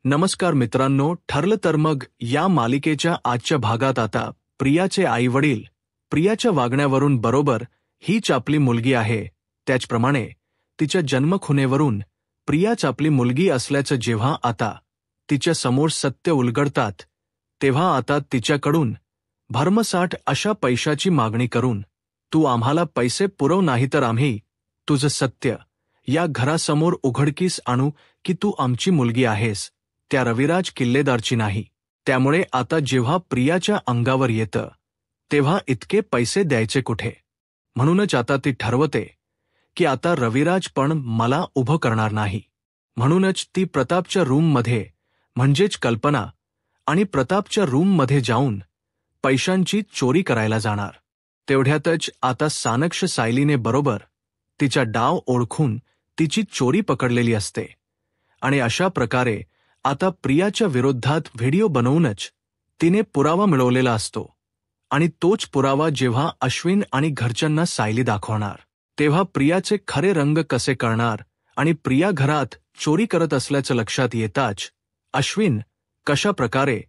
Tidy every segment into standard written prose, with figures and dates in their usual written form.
नमस्कार मित्रांनो, ठरलं तर मग या मालिकेच्या आजच्या भागात आता प्रियाचे आई-वडील, प्रियाच्या वागण्यावरून बरोबर हीच आपली मुलगी आहे, त्याचप्रमाणे तिच्या जन्मखुणेवरून प्रियाच आपली मुलगी असल्याचं जेव्हा आता तिच्या समोर सत्य उलगडतात, तेव्हा आता तिच्याकडून भरमसाठ अशा पैशाची मागणी करून तू आम्हाला पैसे पुरव नाहीतर आम्ही तुझं सत्य या घरासमोर उघडकीस आणू की तू आमची मुलगी आहेस, त्या रविराज किल्लेदारची नाही. त्यामुळे आता जेव्हा प्रियाच्या अंगावर येतं तेव्हा इतके पैसे द्यायचे कुठे. म्हणूनच आता ती ठरवते की आता रविराज पण मला उभं करणार नाही. म्हणूनच ती प्रतापच्या रूममध्ये म्हणजेच कल्पना आणि प्रतापच्या रूममध्ये जाऊन पैशांची चोरी करायला जाणार. तेवढ्यातच आता सानक्ष सायलीने बरोबर तिचा डाव ओळखून तिची चोरी पकडलेली असते आणि अशा प्रकारे आता प्रियाच्या विरोधात व्हिडिओ बनवूनच तिने पुरावा मिळवलेला असतो आणि तोच पुरावा जेव्हा अश्विन आणि घरच्यांना सायली दाखवणार तेव्हा प्रियाचे खरे रंग कसे कळणार आणि प्रिया घरात चोरी करत असल्याचं लक्षात येताच अश्विन कशा प्रकारे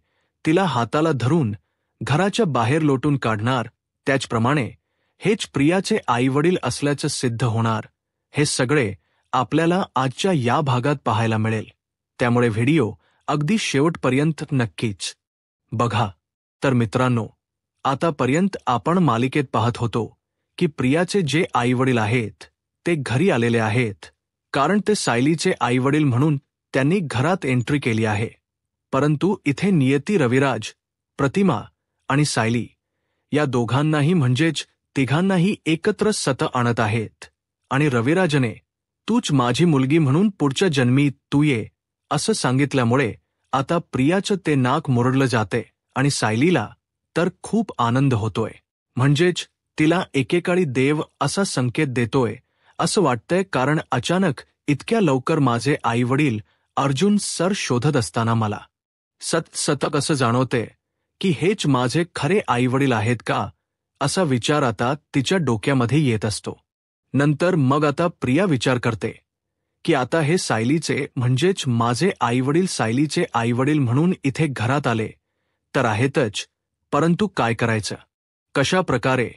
तिला हाताला धरून घराच्या बाहेर लोटून काढणार, त्याचप्रमाणे हेच प्रियाचे आईवडील असल्याचं सिद्ध होणार, हे सगळे आपल्याला आजच्या या भागात पाहायला मिळेल. त्यामुळे व्हिडिओ अगदी शेवटपर्यंत नक्कीच बघा. तर मित्रांनो, आतापर्यंत आपण मालिकेत पाहत होतो की प्रियाचे जे आईवडील आहेत ते घरी आलेले आहेत, कारण ते सायलीचे आईवडील म्हणून त्यांनी घरात एंट्री केली आहे. परंतु इथे नियती रविराज, प्रतिमा आणि सायली या दोघांनाही म्हणजेच तिघांनाही एकत्र सत आणत आहेत आणि रविराजने तूच माझी मुलगी म्हणून पुढच्या जन्मी तू ये असं सांगितल्यामुळे आता प्रियाचं ते नाक मुरडलं जाते आणि सायलीला तर खूप आनंद होतोय. म्हणजेच तिला एकेकाळी देव असा संकेत देतोय असं वाटतंय, कारण अचानक इतक्या लवकर माझे आईवडील अर्जुन सर शोधत असताना मला सतत असं जाणवते की हेच माझे खरे आईवडील आहेत का, असा विचार आता तिच्या डोक्यामध्ये येत असतो. नंतर मग आता प्रिया विचार करते की आता हे सायलीचे म्हणजेच माझे आईवडील सायलीचे आईवडील म्हणून इथे घरात आले तर आहेतच, परंतु काय करायचं, कशा प्रकारे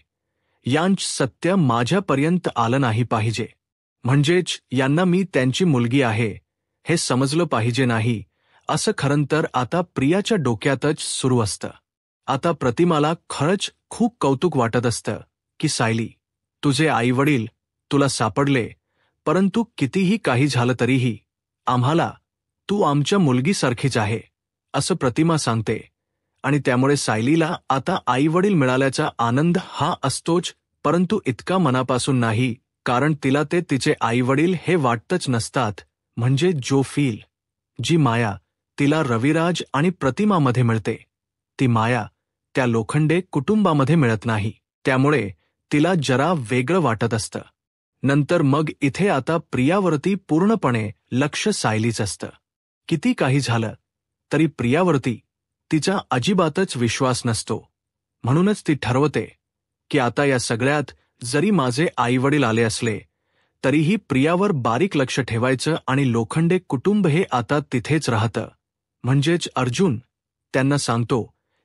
यांच सत्य माझ्यापर्यंत आलं नाही पाहिजे. म्हणजेच यांना मी त्यांची मुलगी आहे हे समजलं पाहिजे नाही, असं खरं तर आता प्रियाच्या डोक्यातच सुरू असतं. आता प्रतिमाला खरंच खूप कौतुक वाटत असतं की सायली, तुझे आईवडील तुला सापडले, परंतु कितीही काही झालं तरीही आम्हाला तू आमच्या मुलगीसारखीच आहे असं प्रतिमा सांगते. आणि त्यामुळे सायलीला आता आईवडील मिळाल्याचा आनंद हा असतोच, परंतु इतका मनापासून नाही, कारण तिला ते तिचे आईवडील हे वाटतच नसतात. म्हणजे जो फील, जी माया तिला रविराज आणि प्रतिमामध्ये मिळते, ती माया त्या लोखंडे कुटुंबामध्ये मिळत नाही. त्यामुळे तिला जरा वेगळं वाटत असतं. नंतर मग इथे आता प्रियावरती पूर्णपणे लक्ष सायलीच असतं. किती काही झालं तरी प्रियावरती तिचा अजिबातच विश्वास नसतो. म्हणूनच ती ठरवते की आता या सगळ्यात जरी माझे आईवडील आले असले तरीही प्रियावर बारीक लक्ष ठेवायचं आणि लोखंडे कुटुंब हे आता तिथेच राहतं. म्हणजेच अर्जुन त्यांना सांगतो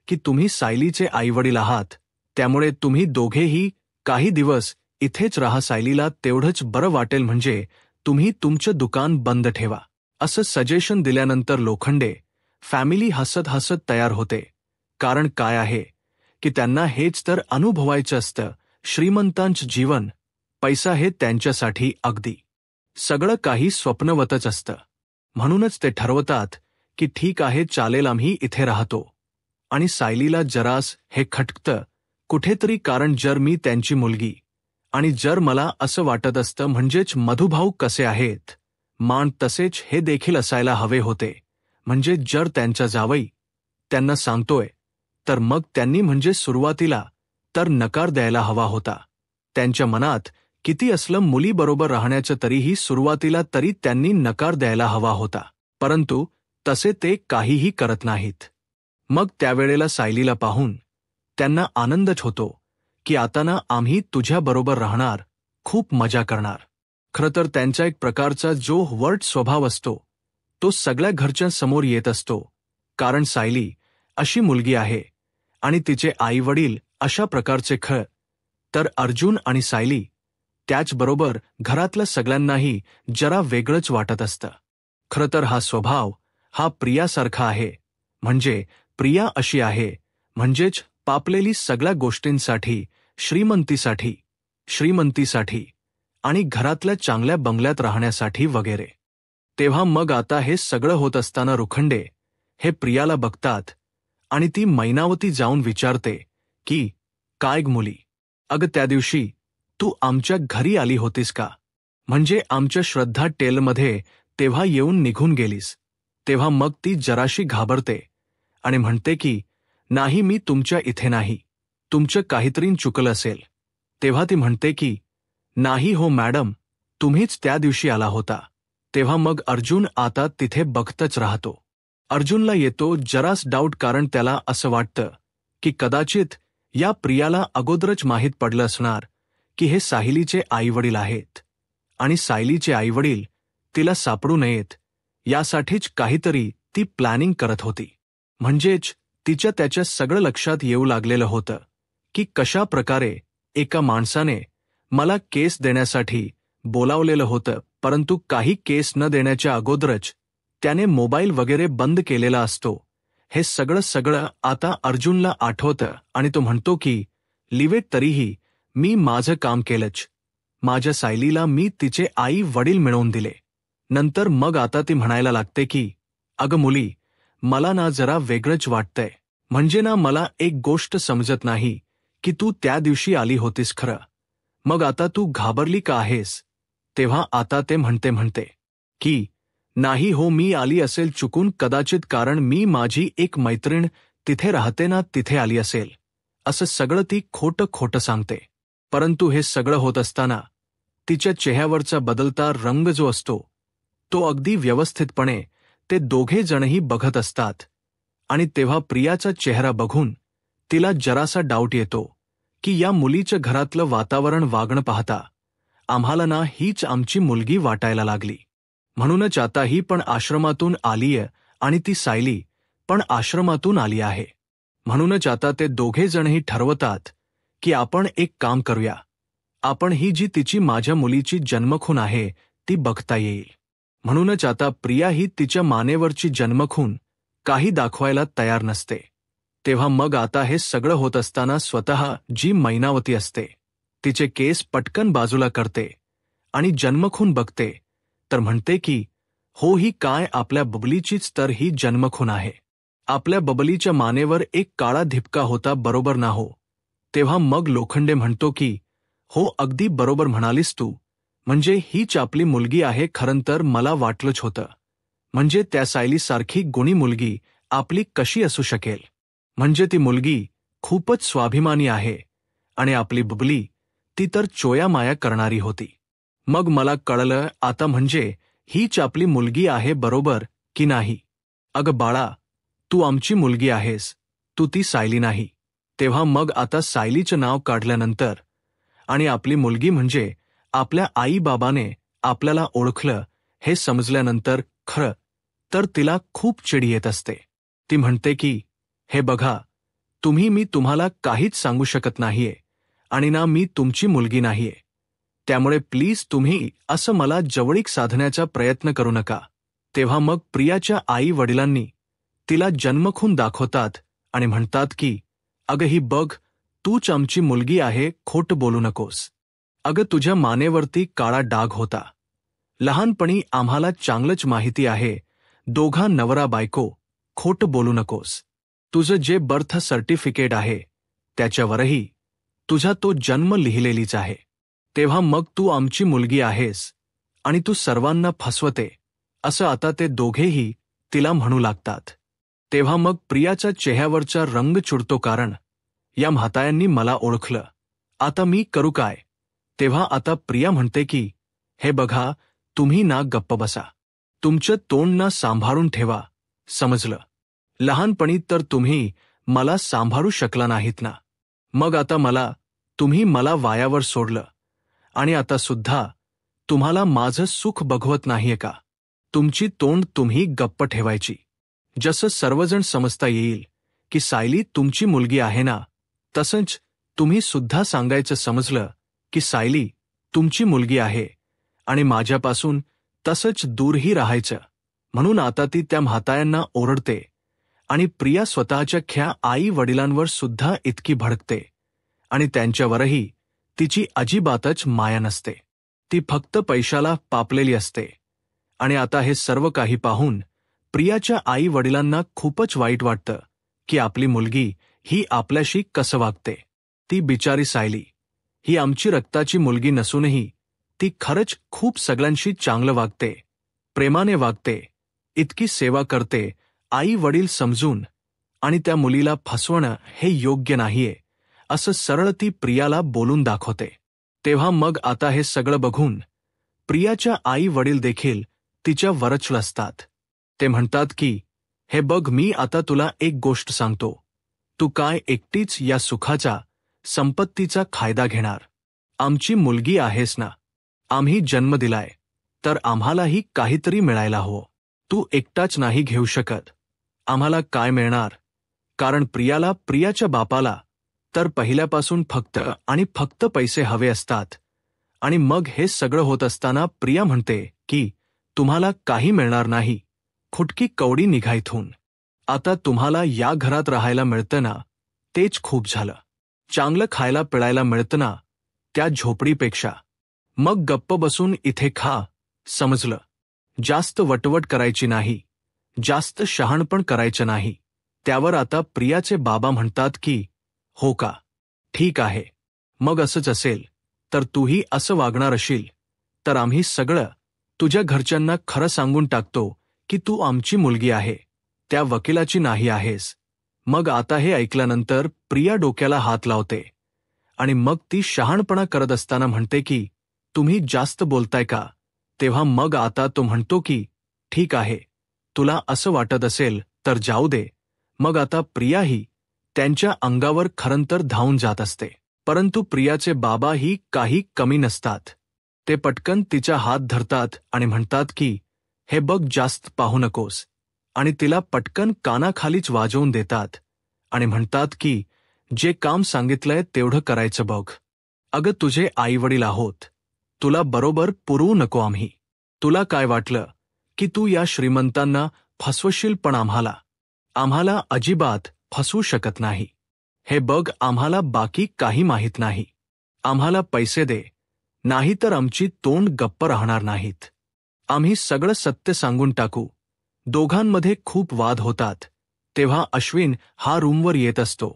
की तुम्ही सायलीचे आईवडील आहात, त्यामुळे तुम्ही दोघेही काही दिवस इथेच राहा, सायलीला तेवढंच बरं वाटेल, म्हणजे तुम्ही तुमचं दुकान बंद ठेवा असं सजेशन दिल्यानंतर लोखंडे फॅमिली हसत हसत तयार होते. कारण काय आहे की त्यांना हेच तर अनुभवायचं असतं, श्रीमंतांचं जीवन, पैसा हे त्यांच्यासाठी अगदी सगळं काही स्वप्नवतच असतं. म्हणूनच ते ठरवतात की ठीक आहे, चालेल, आम्ही इथे राहतो. आणि सायलीला जरास हे खटकतं कुठेतरी, कारण जर मी त्यांची मुलगी आणि जर मला असं वाटत असतं, म्हणजेच मधुभाऊ कसे आहेत, मान तसेच हे देखील असायला हवे होते. म्हणजे जर त्यांचा जावई त्यांना सांगतोय तर मग त्यांनी म्हणजे सुरुवातीला तर नकार द्यायला हवा होता. त्यांच्या मनात किती असलं मुलीबरोबर राहण्याचं तरीही सुरुवातीला तरी त्यांनी नकार द्यायला हवा होता, परंतु तसे ते काहीही करत नाहीत. मग त्यावेळेला सायलीला पाहून त्यांना आनंदच होतो की आता ना आम्ही तुझ्याबरोबर राहणार, खूप मजा करणार. खरं तर त्यांचा एक प्रकारचा जो वर्ट स्वभाव असतो तो सगळ्या घरच्या समोर येत असतो, कारण सायली अशी मुलगी आहे आणि तिचे आई वडील अशा प्रकारचे तर अर्जुन आणि सायली त्याचबरोबर घरातल्या सगळ्यांनाही जरा वेगळंच वाटत असतं. खरं तर हा स्वभाव हा प्रियासारखा आहे, म्हणजे प्रिया अशी आहे, म्हणजेच पापलेली सगळ्या गोष्टींसाठी, श्रीमंतीसाठी आणि घरातल्या चांगल्या बंगल्यात राहण्यासाठी वगैरे. तेव्हा मग आता हे सगळं होत असताना रुखंडे हे प्रियाला बघतात आणि ती मैनावती जाऊन विचारते की, काय ग मुली, अगं त्या दिवशी तू आमच्या घरी आली होतीस का? म्हणजे आमच्या श्रद्धा टेलमध्ये तेव्हा येऊन निघून गेलीस. तेव्हा मग ती जराशी घाबरते आणि म्हणते की, नाही मी तुमच्या इथे नाही, तुमचं काहीतरी चुकलं असेल. तेव्हा ती म्हणते की, नाही हो मॅडम, तुम्हीच त्या दिवशी आला होता. तेव्हा मग अर्जुन आता तिथे बघतच राहतो. अर्जुनला येतो जरास डाऊट, कारण त्याला असं वाटतं की कदाचित या प्रियाला अगोदरच माहीत पडलं असणार की हे सायलीचे आईवडील आहेत आणि सायलीचे आईवडील तिला सापडू नयेत यासाठीच काहीतरी ती प्लॅनिंग करत होती. म्हणजेच तिच्या त्याच्या सगळं लक्षात येऊ लागलेलं होतं की कशा प्रकारे एका माणसाने मला केस देण्यासाठी बोलावलेलं होतं, परंतु काही केस न देण्याच्या अगोदरच त्याने मोबाईल वगैरे बंद केलेला असतो. हे सगळं आता अर्जुनला आठवतं आणि तो म्हणतो की, लिवेट तरीही मी माझं काम केलंच. माझ्या सायलीला मी तिचे आई वडील मिळवून दिले. नंतर मग आता ती म्हणायला लागते की, अगं मुली, मला ना जरा वेगळंच वाटतंय. म्हणजे ना मला एक गोष्ट समजत नाही की तू त्या दिवशी आली होतीस खरं, मग आता तू घाबरली का आहेस? तेव्हा आता ते म्हणते की, नाही हो, मी आली असेल चुकून कदाचित, कारण मी माझी एक मैत्रीण तिथे राहते ना, तिथे आली असेल. असं सगळं ती खोटं सांगते. परंतु हे सगळं होत असताना तिच्या चेहऱ्यावरचा बदलता रंग जो असतो तो अगदी व्यवस्थितपणे ते दोघे जणही बघत असतात आणि तेव्हा प्रियाचा चेहरा बघून तिला जरासा डाऊट येतो की या मुलीच्या घरातलं वातावरण वागणं पाहता आम्हाला ना हीच आमची मुलगी वाटायला लागली. म्हणूनच आता ही पण आश्रमातून आलीय आणि ती सायली पण आश्रमातून आली आहे. म्हणूनच आता ते दोघे जणही ठरवतात की आपण एक काम करूया, आपण ही जी तिची माझ्या मुलीची जन्मखून आहे ती बघता येईल. म्हणूनच आता प्रिया ही तिच्या मानेवरची जन्मखून काही दाखवायला तयार नसते. तेव्हा मग आता हे सगळं होत असताना स्वतः जी मैनावती असते तिचे केस पटकन बाजूला करते आणि जन्मखून बघते तर म्हणते की, हो, ही काय आपल्या बबलीचीच तर ही जन्मखून आहे. आपल्या बबलीच्या मानेवर एक काळा धिपका होता, बरोबर ना हो? तेव्हा मग लोखंडे म्हणतो की, हो, अगदी बरोबर म्हणालीस तू, म्हणजे हीच आपली मुलगी आहे. खरं तर मला वाटलंच होतं, म्हणजे त्या सायलीसारखी गुणी मुलगी आपली कशी असू शकेल. म्हणजे ती मुलगी खूपच स्वाभिमानी आहे आणि आपली बबली ती तर चोयामाया करणारी होती. मग मला कळलं आता, म्हणजे हीच आपली मुलगी आहे, बरोबर की नाही? अगं बाळा, तू आमची मुलगी आहेस, तू ती सायली नाही. तेव्हा मग आता सायलीचं नाव काढल्यानंतर आणि आपली मुलगी म्हणजे आपल्या आई-बाबाने आपल्याला ओळखलं हे समजल्यानंतर खरं तर तिला खूप चिड येत असते. ती म्हणते की, हे बघा, मी तुम्हाला काहीच सांगू शकत नाहीये आणि ना मी तुमची मुलगी नाहीये. त्यामुळे प्लीज तुम्ही असं मला जवळीक साधण्याचा प्रयत्न करू नका. तेव्हा मग प्रियाच्या आई वडिलांनी तिला जन्मखून दाखवतात आणि म्हणतात की, अगं ही बघ, तूच आमची मुलगी आहे, खोटं बोलू नकोस. अगं तुझ्या मानेवरती काळा डाग होता. लहानपणी आम्हाला चांगलंच माहिती आहे, दोघा नवरा बायको, खोटं बोलू नकोस. तुझं जे बर्थ सर्टिफिकेट आहे त्याच्यावरही तुझा तो जन्म लिहिलेलीच आहे. तेव्हा मग तू आमची मुलगी आहेस आणि तू सर्वांना फसवते, असं आता ते दोघेही तिला म्हणू लागतात. तेव्हा मग प्रियाच्या चेहऱ्यावरचा रंग चिडतो, कारण या म्हाताऱ्यांनी मला ओळखलं, आता मी करू काय? तेव्हा आता प्रिया म्हणते की, हे बघा, तुम्ही ना गप्प बसा, तुमचं तोंड ना सांभाळून ठेवा, समजलं? लहानपणी तर तुम्ही मला सांभाळू शकला नाहीत ना, मग आता तुम्ही मला वायावर सोडलं आणि आता सुद्धा तुम्हाला माझं सुख बघवत नाहीये का? तुमची तोंड तुम्ही गप्प ठेवायची. जसं सर्वजण समजता येईल की सायली तुमची मुलगी आहे ना, तसंच तुम्ही सुद्धा सांगायचं समजलं की सायली तुमची मुलगी आहे आणि माझ्यापासून तसंच दूरही राहायचं. म्हणून आता ती त्या म्हाताऱ्यांना ओरडते आणि प्रिया स्वतःच्या ख्या आई वडिलांवर सुद्धा इतकी भडकते आणि त्यांच्यावरही तिची अजिबातच माया नसते. ती फक्त पैशाला पापलेली असते. आणि आता हे सर्व काही पाहून प्रियाच्या आई वडिलांना खूपच वाईट वाटतं की आपली मुलगी ही आपल्याशी कसं वागते. ती बिचारी सायली ही आमची रक्ताची मुलगी नसूनही ती खरंच खूप सगळ्यांशी चांगलं वागते, प्रेमाने वागते, इतकी सेवा करते आई वडील समजून, आणि त्या मुलीला फसवणं हे योग्य नाहीये असं सरळ ती प्रियाला बोलून दाखवते. तेव्हा मग आता हे सगळं बघून प्रियाच्या आई वडील देखील तिच्या वरच असतात. ते म्हणतात की हे बघ, मी आता तुला एक गोष्ट सांगतो, तू काय एकटीच या सुखाचा संपत्तीचा फायदा घेणार? आमची मुलगी आहेस ना, आम्ही जन्म दिलाय तर आम्हालाही काहीतरी मिळायला हवं. तू एकटाच नाही घेऊ शकत. आम्हाला काय मिळणार? कारण प्रियाला प्रियाच्या बापाला तर पहिल्यापासून फक्त आणि फक्त पैसे हवे असतात. आणि मग हे सगळं होत असताना प्रिया म्हणते की तुम्हाला काही मिळणार नाही, खुटकी कवडी निघा इथून. आता तुम्हाला या घरात राहायला मिळतं ना, तेच खूप झालं. चांगलं खायला पिळायला मिळतं ना, त्या झोपडीपेक्षा. मग गप्प बसून इथे खा, समजलं? जास्त वटवट करायची नाही, जास्त शहाणपण करायचं नाही. त्यावर आता प्रियाचे बाबा म्हणतात की हो का, ठीक आहे. मग असंच असेल तर तूही असं वागणार असेल तर आम्ही सगळं तुझ्या घरच्यांना खरं सांगून टाकतो की तू आमची मुलगी आहे, त्या वकिलाची नाही आहेस. मग आता हे ऐकल्यानंतर प्रिया डोक्याला हात लावते आणि मग ती शहाणपणा करत असताना म्हणते की तुम्ही जास्त बोलताय का? तेव्हा मग आता तो म्हणतो की ठीक आहे, तुला असं वाटत असेल तर जाऊ दे. मग आता प्रियाही त्यांच्या अंगावर खरंतर धावून जात असते. परंतु प्रियाचे बाबाही काही कमी नसतात. ते पटकन तिचा हात धरतात आणि म्हणतात की हे बघ, जास्त पाहू नकोस, आणि तिला पटकन कानाखालीच वाजवून देतात आणि म्हणतात की जे काम सांगितलंय तेवढं करायचं बघ. अगं, तुझे आईवडील आहोत, तुला बरोबर पुरवू नको आम्ही. तुला काय वाटलं की तू या श्रीमंतांना फसवशील, पण आम्हाला अजिबात फसवू शकत नाही. हे बघ, आम्हाला बाकी काही माहीत नाही. आम्हाला पैसे दे, नाहीतर आमची तोंड गप्प राहणार नाहीत. आम्ही सगळं सत्य सांगून टाकू. दोघांमध्ये खूप वाद होतात. तेव्हा अश्विन हा रूमवर येत असतो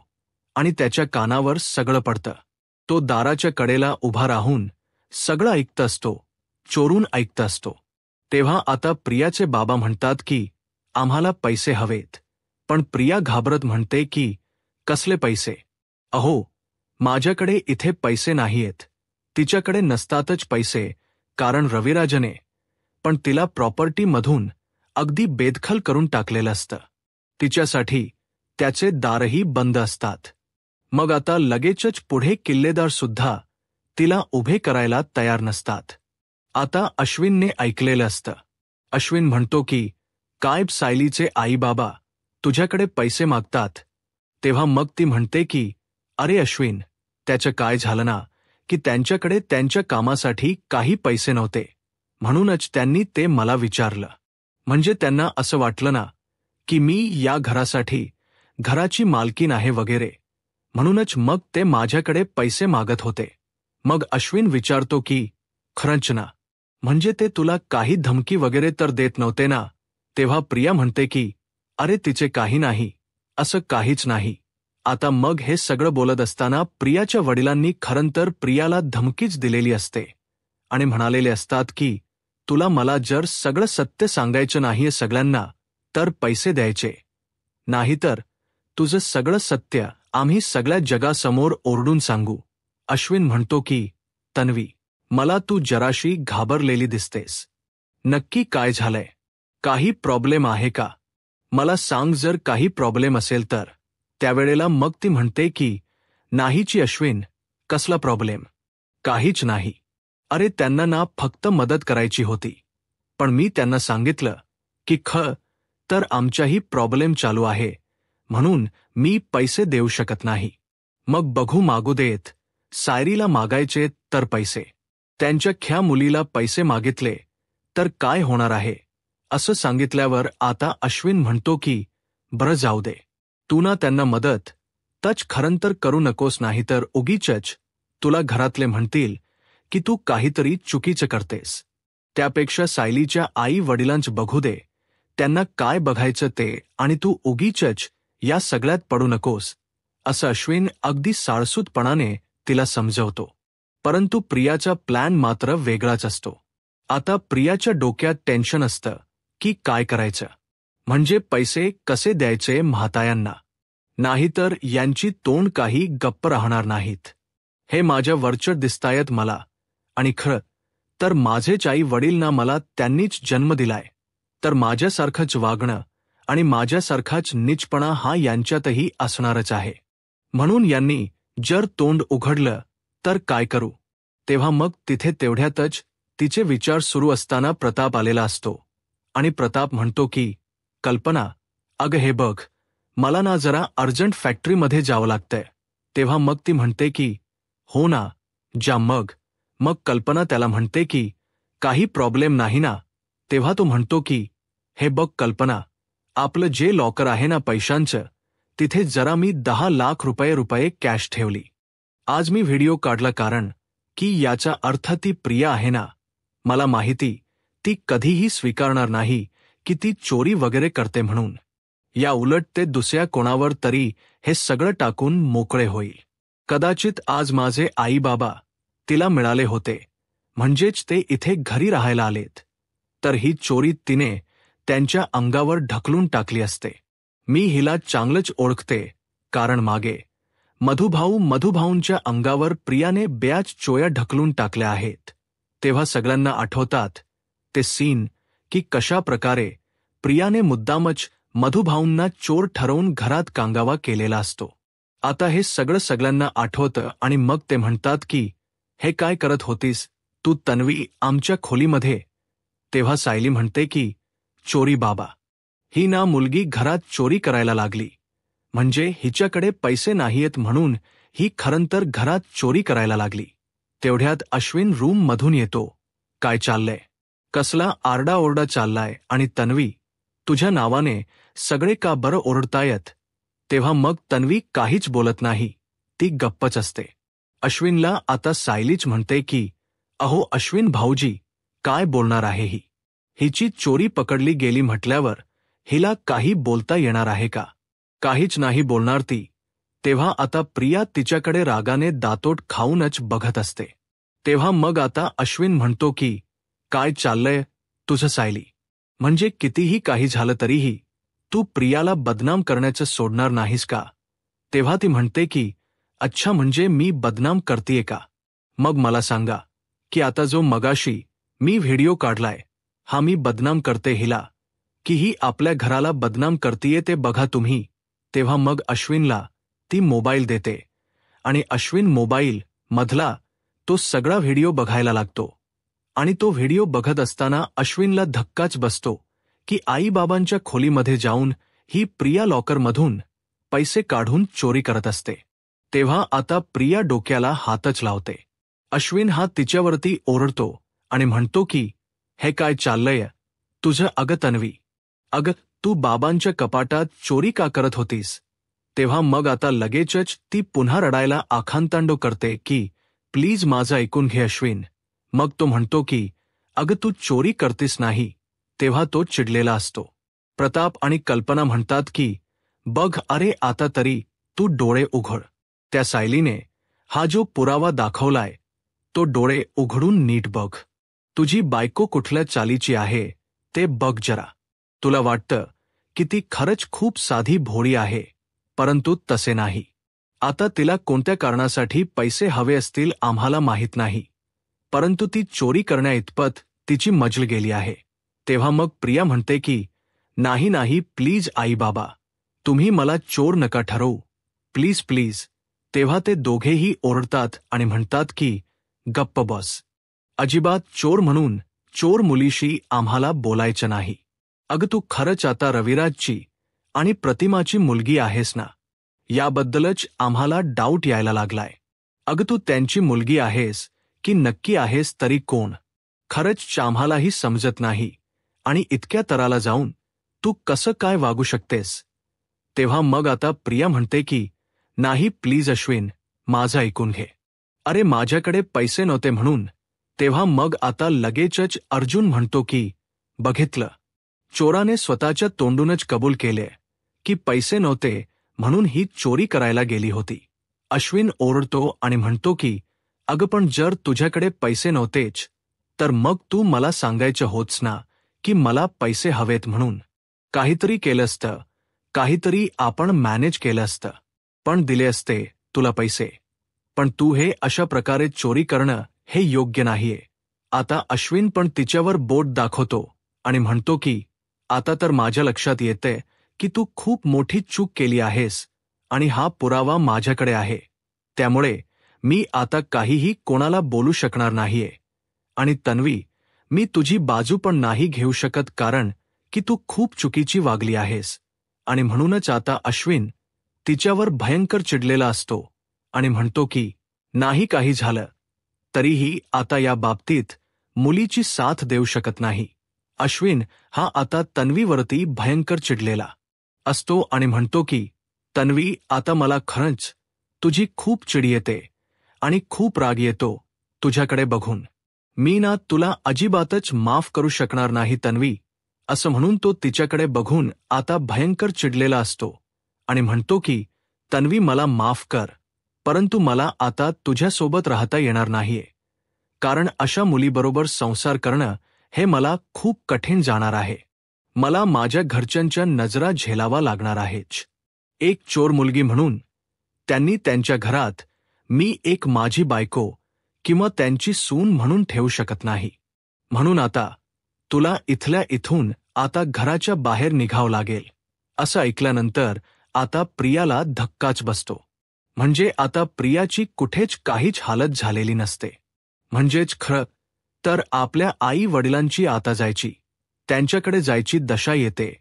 आणि त्याच्या कानावर सगळं पडतं. तो दाराच्या कडेला उभा राहून सगळं ऐकत असतो, चोरून ऐकत असतो. तेव्हा आता प्रियाचे बाबा म्हणतात की आम्हाला पैसे हवेत. पण प्रिया घाबरत म्हणते की कसले पैसे? अहो, माझ्याकडे इथे पैसे नाहीयेत. तिच्याकडे नसतातच पैसे, कारण रविराजने पण तिला प्रॉपर्टीमधून अगदी बेदखल करून टाकलेलं असतं. तिच्यासाठी त्याचे दारही बंद असतात. मग आता लगेचच पुढे किल्लेदार सुद्धा तिला उभे करायला तयार नसतात. आता अश्विनने ऐकलेलं असतं. अश्विन म्हणतो की काय सायलीचे आई बाबा तुझ्याकडे पैसे मागतात? तेव्हा मग ती म्हणते की अरे अश्विन, त्याचं काय झालं ना की त्यांच्याकडे त्यांच्या कामासाठी काही पैसे नव्हते, म्हणूनच त्यांनी ते मला विचारलं. म्हणजे त्यांना असं वाटलं ना की मी या घराची मालकीन आहे वगैरे, म्हणूनच मग ते माझ्याकडे पैसे मागत होते. मग अश्विन विचारतो की खरंच ना, म्हणजे ते तुला काही धमकी वगैरे तर देत नव्हते ना? तेव्हा प्रिया म्हणते की अरे तिचे काही नाही, असं काहीच नाही. आता मग हे सगळं बोलत असताना प्रियाच्या वडिलांनी खरंतर प्रियाला धमकीच दिलेली असते आणि म्हणालेले असतात की तुला मला जर सगळं सत्य सांगायचं नाहीये सगळ्यांना तर पैसे द्यायचे, नाहीतर तुझं सगळं सत्य आम्ही सगळ्या जगासमोर ओरडून सांगू. अश्विन म्हणतो की तन्वी, मला तू जराशी घाबरलेली दिसतेस. नक्की काय झालंय? काही प्रॉब्लेम आहे का? मला सांग जर काही प्रॉब्लेम असेल तर. त्यावेळेला मग ती म्हणते की नाहीची अश्विन, कसला प्रॉब्लेम? काहीच नाही. अरे त्यांना ना फक्त मदत करायची होती. पण मी त्यांना सांगितलं की तर आमच्याही प्रॉब्लेम चालू आहे, म्हणून मी पैसे देऊ शकत नाही. मग बघू मागू देत. सायरीला मागायचे तर पैसे. त्यांच्या ख्या मुलीला पैसे मागितले तर काय होणार आहे असं सांगितल्यावर आता अश्विन म्हणतो की बरं जाऊ दे, तू ना त्यांना मदत टच खरंतर करू नकोस, नाहीतर उगीचच तुला घरातले म्हणतील की तू काहीतरी चुकीचं करतेस. त्यापेक्षा सायलीच्या आई वडिलांच बघू दे, त्यांना काय बघायचं ते, आणि तू उगीचच या सगळ्यात पडू नकोस असं अश्विन अगदी साळसूतपणाने तिला समजवतो. परंतु प्रियाचा प्लॅन मात्र वेगळाच असतो. आता प्रियाच्या डोक्यात टेन्शन असतं की काय करायचं, म्हणजे पैसे कसे द्यायचे म्हातायांना, नाहीतर यांची तोंड काही गप्प राहणार नाहीत. हे माझ्या वरचढ दिसतायत मला, आणि खरं तर माझेच आई वडील ना, मला त्यांनीच जन्म दिलाय, तर माझ्यासारखंच वागणं आणि माझ्यासारखाच नीचपणा हा यांच्यातही असणारच आहे. म्हणून यांनी जर तोंड उघडलं तर काय करू. तेव्हा मग तिथे तेवढ्यातच तिचे विचार सुरू असताना प्रताप आलेला असतो, आणि प्रताप म्हणतो की कल्पना, अगं हे बघ, मला ना जरा अर्जंट फॅक्टरीमध्ये जावं लागतंय. तेव्हा मग ती म्हणते की हो ना, जा मग. मग कल्पना त्याला म्हणते की काही प्रॉब्लेम नाही ना. तेव्हा तो म्हणतो की हे बघ कल्पना, आपलं जे लॉकर आहे ना पैशांचं, तिथे जरा मी 10 लाख रुपये कॅश ठेवली. आज मी व्हिडिओ काढला कारण की याचा अर्थ ती प्रिया आहे ना, मला माहिती ती कधीही स्वीकारणार नाही की ती चोरी वगैरे करते म्हणून. या उलट ते दुसऱ्या कोणावर तरी हे सगळं टाकून मोकळे होईल. कदाचित आज माझे आई बाबा तिला मिळाले होते, म्हणजेच ते इथे घरी राहायला आलेत, तर ही चोरी तिने त्यांच्या अंगावर ढकलून टाकली असते. मी हिला चांगलंच ओळखते, कारण मागे मधुभाऊंच्या अंगावर प्रियाने बऱ्याच चोया ढकलून टाकल्या आहेत. तेव्हा सगळ्यांना आठवतात ते सीन की कशा प्रकारे प्रियाने मुद्दामच मधुभाऊंना चोर ठरवून घरात कांगावा केलेला असतो. आता हे सगळ्यांना आठवतं, आणि मग ते म्हणतात की हे काय करत होतीस तू तन्वी आमच्या खोलीमध्ये. तेव्हा सायली म्हणते की चोरी बाबा, ही ना मुलगी घरात चोरी करायला लागली, म्हणजे हिच्याकडे पैसे नाहीयेत म्हणून ही खरंतर घरात चोरी करायला लागली. तेवढ्यात अश्विन रूम मधून येतो. काय चाललंय, कसला आरडाओरडा चाललाय, आणि तन्वी, तुझ्या नावाने सगळे का बरं ओरडतायत. तेव्हा मग तन्वी काहीच बोलत नाही, ती गप्पच असते. अश्विनला आता सायलीच म्हणते की अहो अश्विन भाऊजी, काय बोलणार आहे ही, हिची चोरी पकडली गेली म्हटल्यावर हिला काही बोलता येणार आहे का. काहीच नाही बोलणार ती. तेव्हा आता प्रिया तिच्याकडे रागाने दातोट खाऊनच बघत असते. तेव्हा मग आता अश्विन म्हणतो की काय चाललंय तुझं सायली, म्हणजे कितीही काही झालं तरीही तू प्रियाला बदनाम करण्याचं सोडणार नाहीस का. तेव्हा ती म्हणते की अच्छा, म्हणजे मी बदनाम करतीये का. मग मला सांगा की आता जो मगाशी मी व्हिडिओ काढलाय हा मी बदनाम करते हिला, की ही आपल्या घराला बदनाम करतीये ते बघा तुम्ही. तेव्हा मग अश्विनला ती मोबाईल देते, आणि अश्विन मोबाईल मधला तो सगळा व्हिडिओ बघायला लागतो. आणि तो व्हिडिओ बघत असताना अश्विनला धक्काच बसतो की आईबाबांच्या खोलीमध्ये जाऊन ही प्रिया लॉकरमधून पैसे काढून चोरी करत असते. तेव्हा आता प्रिया डोक्याला हातच लावते. अश्विन हा तिच्यावरती ओरडतो आणि म्हणतो की हे काय चाललंय तुझं. अगं तन्वी, अगं तू बाबांच्या कपाटात चोरी का करत होतीस. तेव्हा मग आता लगेचच ती पुन्हा रडायला आखांतांडो करते की प्लीज माझं ऐकून घे अश्विन. मग तो म्हणतो की अगं तू चोरी करतीस नाही. तेव्हा तो चिडलेला असतो. प्रताप आणि कल्पना म्हणतात की बघ, अरे आता तरी तू डोळे उघड. त्या सायलीने हा जो पुरावा दाखवलाय तो डोळे उघडून नीट बघ. तुझी बायको कुठल्या चालीची आहे ते बघ जरा. तुला वाटतं की ती खरंच खूप साधी भोळी आहे, परंतु तसे नाही. आता तिला कोणत्या कारणासाठी पैसे हवे असतील आम्हाला माहीत नाही, परंतु ती चोरी करण्याइतपत तिची मजल गेली आहे. तेव्हा मग प्रिया म्हणते की नाही नाही, प्लीज आई बाबा, तुम्ही मला चोर नका ठरवू, प्लीज प्लीज. तेव्हा ते दोघेही ओरडतात आणि म्हणतात की गप्प बस, अजिबात चोर म्हणून चोर मुलीशी आम्हाला बोलायचं नाही. अगं तू खरंच आता रविराजची आणि प्रतिमाची मुलगी आहेस ना? याबद्दलच आम्हाला डाऊट यायला लागलाय. अगं तू त्यांची मुलगी आहेस की नक्की आहेस तरी कोण? खरंच आम्हालाही समजत नाही आणि इतक्या तराला जाऊन तू कसं काय वागू शकतेस? तेव्हा मग आता प्रिया म्हणते की नाही प्लीज अश्विन, माझं ऐकून घे. अरे माझ्याकडे पैसे नव्हते म्हणून. तेव्हा मग आता लगेचच अर्जुन म्हणतो की बघितलं, चोराने स्वतःच्या तोंडूनच कबूल केले की पैसे नव्हते म्हणून ही चोरी करायला गेली होती. अश्विन ओरडतो आणि म्हणतो की अगं पण जर तुझ्याकडे पैसे नव्हतेच तर मग तू मला सांगायचं होतस ना की मला पैसे हवेत म्हणून. काहीतरी केलं असतं, काहीतरी आपण मॅनेज केलं असतं, पण दिले असते तुला पैसे. पण तू हे अशा प्रकारे चोरी करणं हे योग्य नाहीये. आता अश्विन पण तिच्यावर बोट दाखवतो आणि म्हणतो की आता तर माझ्या लक्षात येतंय की तू खूप मोठी चूक केली आहेस आणि हा पुरावा माझ्याकडे आहे. त्यामुळे मी आता काहीही कोणाला बोलू शकणार नाहीये. आणि तन्वी, मी तुझी बाजू पण नाही घेऊ शकत कारण की तू खूप चुकीची वागली आहेस. आणि म्हणूनच आता अश्विन तिच्यावर भयंकर चिडलेला असतो आणि म्हणतो की नाही काही झालं तरीही आता या बाबतीत मुलीची साथ देऊ शकत नाही. अश्विन हा आता तन्वीवरती भयंकर चिडलेला असतो आणि म्हणतो की तन्वी, आता मला खरंच तुझी खूप चिड येते आणि खूप राग येतो तुझ्याकडे बघून. मी ना तुला अजिबातच माफ करू शकणार नाही तन्वी, असं म्हणून तो तिच्याकडे बघून आता भयंकर चिडलेला असतो आणि म्हणतो की तन्वी मला माफ कर, परंतु मला आता तुझ्यासोबत राहता येणार नाहीये. कारण अशा मुलीबरोबर संसार करणं हे मला खूप कठीण जाणार आहे. मला माझ्या घरच्यांच्या नजरा झेलावा लागणार आहेच. एक चोर मुलगी म्हणून त्यांनी त्यांच्या घरात मी एक माझी बायको किंवा त्यांची सून म्हणून ठेवू शकत नाही. म्हणून आता तुला इथल्या इथून आता घराच्या बाहेर निघावं लागेल. असं ऐकल्यानंतर आता प्रियाला धक्काच बसतो. म्हणजे आता प्रियाची कुठेच काहीच हालत झालेली नसते. म्हणजेच खरं तर आपल्या आई वडिलांची आता जायची, त्यांच्याकडे जायची दशा येते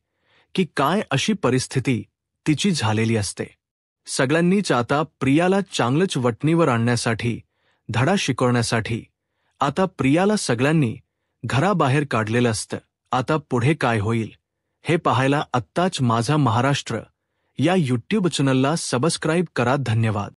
की काय अशी परिस्थिती तिची झालेली असते. सगळ्यांनीच आता प्रियाला चांगलंच वटणीवर आणण्यासाठी, धडा शिकवण्यासाठी आता प्रियाला सगळ्यांनी घराबाहेर काढलेलं असतं. आता पुढे काय होईल हे पाहायला आत्ताच माझा महाराष्ट्र या यूट्यूब चॅनलला सबस्क्राईब करा. धन्यवाद.